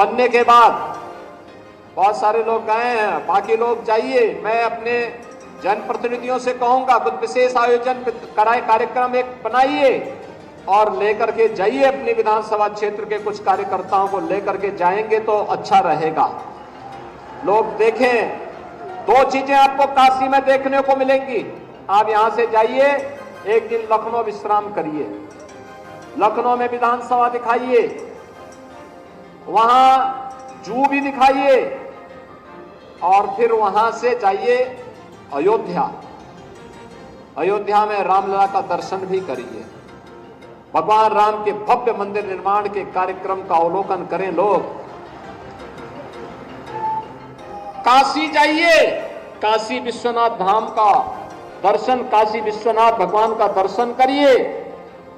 बनने के बाद बहुत सारे लोग गए हैं, बाकी लोग जाइए। मैं अपने जनप्रतिनिधियों से कहूंगा कुछ विशेष आयोजन कराए, कार्यक्रम एक बनाइए और लेकर के जाइए। अपनी विधानसभा क्षेत्र के कुछ कार्यकर्ताओं को लेकर के जाएंगे तो अच्छा रहेगा। लोग देखें, दो चीजें आपको काशी में देखने को मिलेंगी। आप यहां से जाइए, एक दिन लखनऊ विश्राम करिए, लखनऊ में विधानसभा दिखाइए, वहां जू भी दिखाइए और फिर वहां से जाइए अयोध्या। अयोध्या में रामलला का दर्शन भी करिए, भगवान राम के भव्य मंदिर निर्माण के कार्यक्रम का अवलोकन करें। लोग काशी जाइए, काशी विश्वनाथ धाम का दर्शन, काशी विश्वनाथ भगवान का दर्शन करिए,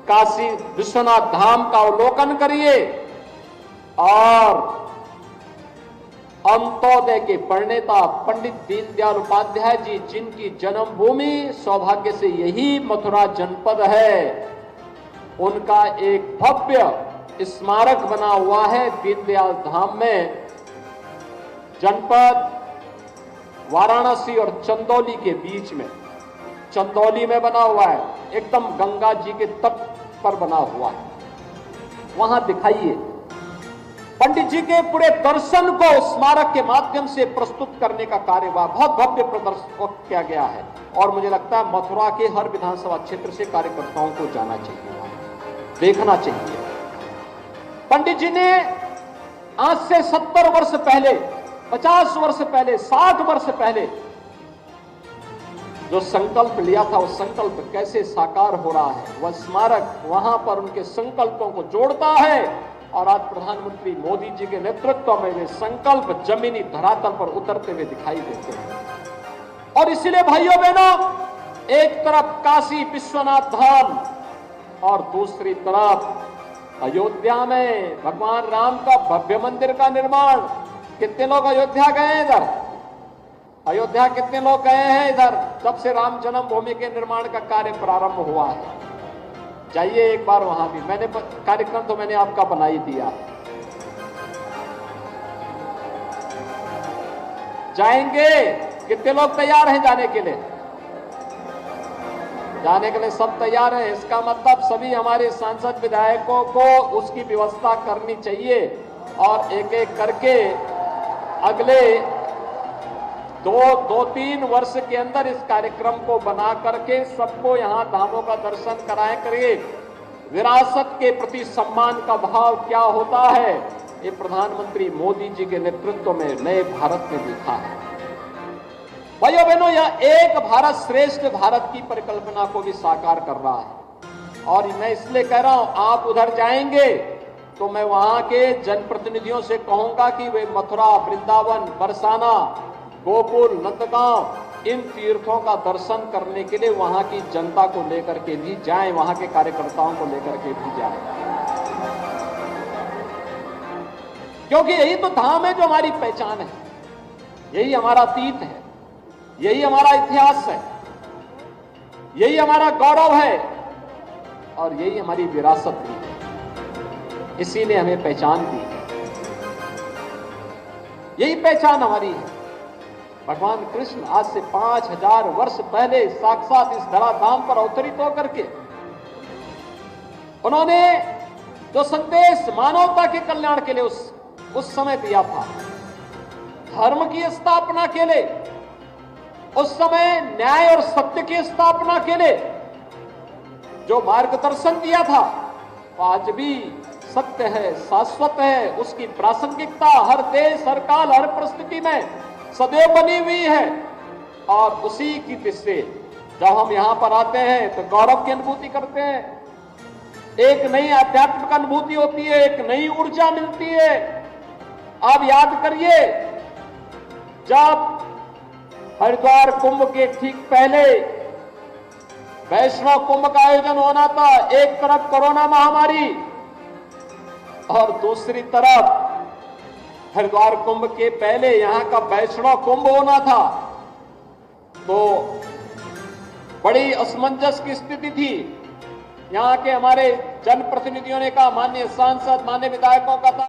काशी विश्वनाथ धाम का अवलोकन करिए और अंत्योदय के प्रणेता पंडित दीनदयाल उपाध्याय जी, जिनकी जन्मभूमि सौभाग्य से यही मथुरा जनपद है, उनका एक भव्य स्मारक बना हुआ है दीनदयाल धाम में। जनपद वाराणसी और चंदौली के बीच में, चंदौली में बना हुआ है, एकदम गंगा जी के तट पर बना हुआ है। वहां दिखाइए, पंडित जी के पूरे दर्शन को स्मारक के माध्यम से प्रस्तुत करने का कार्य बहुत भव्य प्रदर्शन किया गया है और मुझे लगता है मथुरा के हर विधानसभा क्षेत्र से कार्यकर्ताओं को जाना चाहिए, देखना चाहिए। पंडित जी ने आज से 70 वर्ष पहले, 50 वर्ष पहले, 60 वर्ष पहले जो संकल्प लिया था, वो संकल्प कैसे साकार हो रहा है। वह स्मारक वहां पर उनके संकल्पों को जोड़ता है और आज प्रधानमंत्री मोदी जी के नेतृत्व में वे संकल्प जमीनी धरातल पर उतरते हुए दिखाई देते हैं। और इसलिए भाइयों बहनों, एक तरफ काशी विश्वनाथ धाम और दूसरी तरफ अयोध्या में भगवान राम का भव्य मंदिर का निर्माण। कितने लोग अयोध्या गए हैं इधर? अयोध्या कितने लोग गए हैं इधर जब से राम जन्मभूमि के निर्माण का कार्य प्रारंभ हुआ है? जाइए एक बार वहां भी। मैंने कार्यक्रम तो मैंने आपका बना ही दिया। जाएंगे? कितने लोग तैयार हैं जाने के लिए? जाने के लिए सब तैयार हैं। इसका मतलब सभी हमारे सांसद विधायकों को उसकी व्यवस्था करनी चाहिए और एक एक करके अगले दो तीन वर्ष के अंदर इस कार्यक्रम को बना करके सबको यहां धामों का दर्शन कराए करिए। विरासत के प्रति सम्मान का भाव क्या होता है, ये प्रधानमंत्री मोदी जी के नेतृत्व में नए भारत में दिखा है। भाइयों बहनों, यह एक भारत श्रेष्ठ भारत की परिकल्पना को भी साकार कर रहा है। और मैं इसलिए कह रहा हूं, आप उधर जाएंगे तो मैं वहां के जनप्रतिनिधियों से कहूंगा कि वे मथुरा, वृंदावन, बरसाना, गोकुल, नंदगांव, इन तीर्थों का दर्शन करने के लिए वहां की जनता को लेकर के भी जाएं, वहां के कार्यकर्ताओं को लेकर के भी जाएं। क्योंकि यही तो धाम है जो हमारी पहचान है, यही हमारा अतीत है, यही हमारा इतिहास है, यही हमारा गौरव है और यही हमारी विरासत भी है। इसीलिए हमें पहचान दी है, यही पहचान हमारी है। भगवान कृष्ण आज से 5000 वर्ष पहले साक्षात इस धराधाम पर अवतरित होकर के उन्होंने जो संदेश मानवता के कल्याण के लिए उस समय दिया था, धर्म की स्थापना के लिए, उस समय न्याय और सत्य की स्थापना के लिए जो मार्गदर्शन दिया था, आज भी सत्य है, शाश्वत है। उसकी प्रासंगिकता हर देश, हर काल, हर परिस्थिति में सदैव बनी हुई है। और उसी की दृष्टि जब हम यहां पर आते हैं तो गौरव की अनुभूति करते हैं, एक नई आध्यात्मिक अनुभूति होती है, एक नई ऊर्जा मिलती है। आप याद करिए, जब हरिद्वार कुंभ के ठीक पहले वैष्णव कुंभ का आयोजन होना था, एक तरफ कोरोना महामारी और दूसरी तरफ हरिद्वार कुंभ के पहले यहां का वैष्णव कुंभ होना था, तो बड़ी असमंजस की स्थिति थी। यहां के हमारे जनप्रतिनिधियों ने कहा, माननीय सांसद, माननीय विधायकों का था